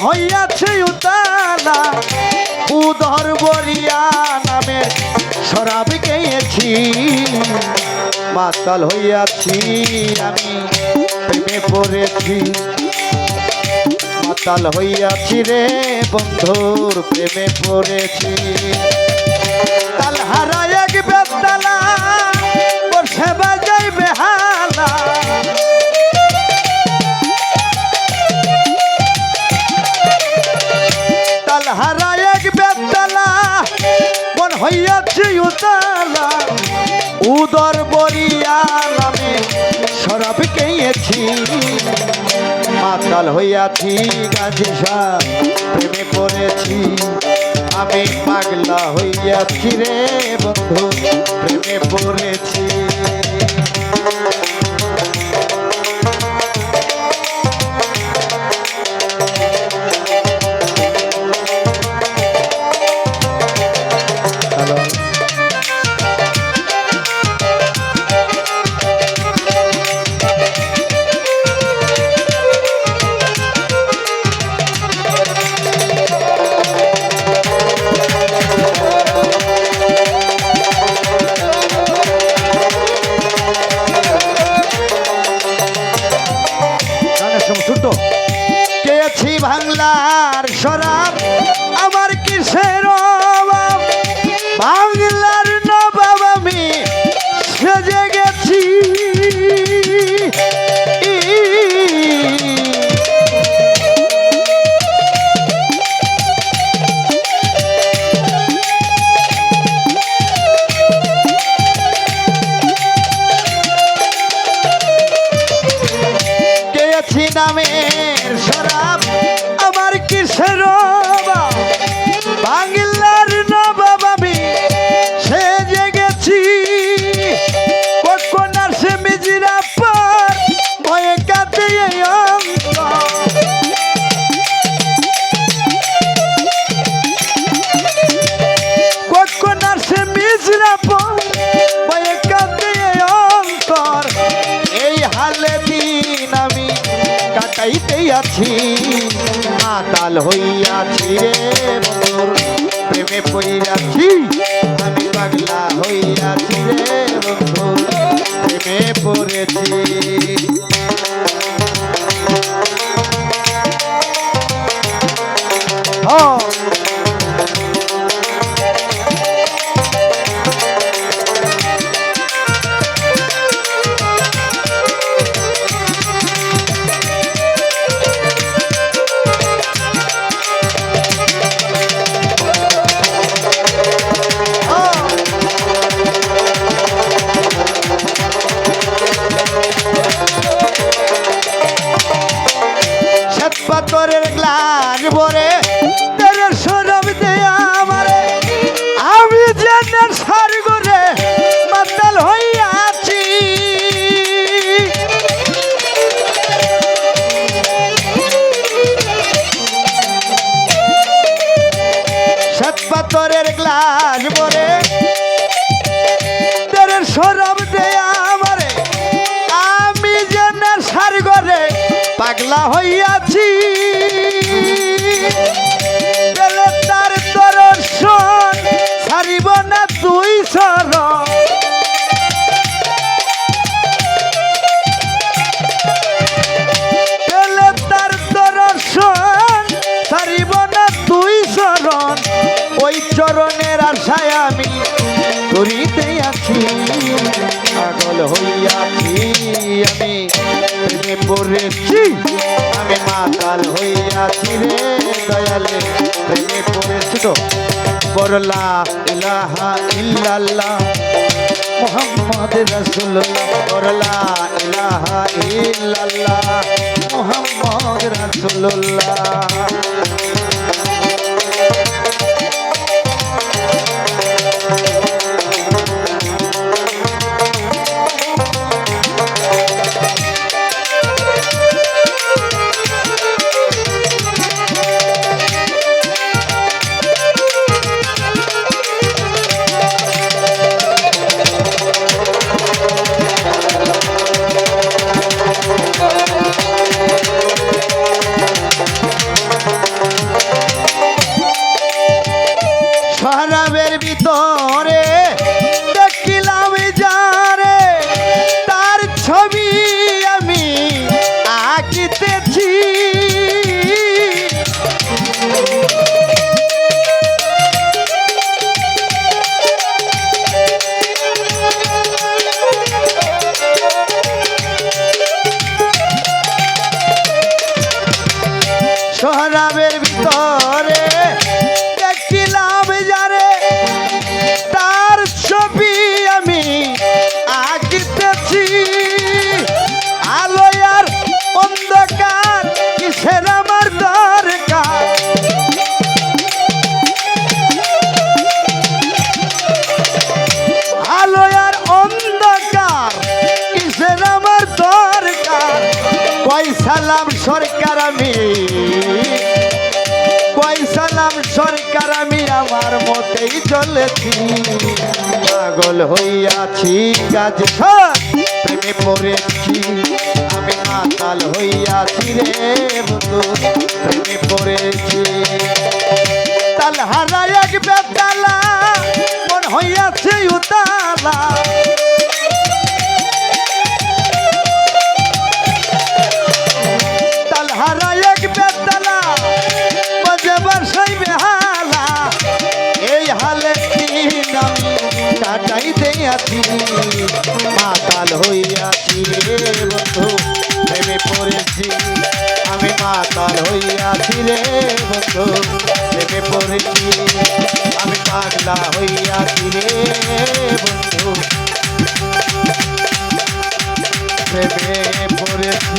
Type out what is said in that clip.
হইয়াছে উতালা উদর বরিয়া নামের শরাব খেয়েছি মাতাল হইয়াছি আমি প্রেমে পড়েছি মাতাল হইয়াছি রে বন্ধুর প্রেমে পড়েছি তাল হারা এক বেতালা ওর সেবা যাই বেহালা তাল হারা এক বেতালা মন হইয়াছি উতালা উদর বরিয়া নামে শরাব খেয়েছি মাতাল হইয়াছি গাজী শাহ প্রেমে পড়েছি আমি পাগলা হইয়াছি রে বন্ধু প্রেমে পড়েছি খেয়েছি বাংলার শরাব আমার কিসের অভাব বাংলার নবাব আমি সেজে গেছি খেয়েছি নামের শরাব আমার কিসের অভাব বাংলার নবাব আমি সেজে গেছি কখন আসে মিজিরা পার ভয়ে কাঁদে কখন আসে মিজিরা পার ভয়ে কাঁদে অন্তর এই হালে দিন আমি কাটাইতে আছি মাতাল হইয়াছি রে বন্ধুর প্রেমে পড়িয়াছি আমি পাগলা হইয়াছি রে বন্ধু প্রেমে পড়েছি পাথরের গ্লাস ভরে তেরে শরাব দেয়া আমারে আমি জেনের সার করে মাতাল হইয়াছি সাত পাথরের গ্লাস ভরে তেরে শরাব দেয়া আমারে আমি জেনের সার করে পাগলা হইয়াছি তার দর্শন ছাড়িব না তুই শরণ তার দর্শন ছাড়িব না তুই শরণ ওই চরণের আশায় আমি করিতে আছি পাগল হইয়াছি আমি প্রেমে পড়েছি আমি মাতাল হইয়াছি রে দয়ালে প্রেমে পড়েছি তো বড়লা ইলাহা ইল্লাল্লাহ মুহাম্মদ রাসূলুল্লাহ বড়লা ইলাহা ইল্লাল্লাহ মুহাম্মদ রাসূলুল্লাহ সোহরাবের ভিতরে দেখিলাম যারে তার ছবি আমি আঁকিতেছি আলো আর অন্ধকার কিসের আমার দরকার আলো আর অন্ধকার কিসের আমার দরকার কই সালাম সরকার আমি কই সালাম সরকার আমি আমার মতেই চলেছি পাগল হইয়াছি কাজ সব প্রেমে পড়েছি আমি মাতাল হইয়াছি রে বন্ধু প্রেমে পড়েছি তাল হারা এক বেতালা মন হইয়াছে উতালা তাল হারা এক বেতালা বাজে বাসাই বেহালা এই হালে দিন আমি কাটাই দিয়াছি মাতাল হইয়াছি রে বন্ধু প্রেমে পড়েছি আমি মাতাল হইয়াছি রে বন্ধু প্রেমে পড়েছি আমি পাগলা হইয়াছি রে বন্ধু প্রেমে পড়েছি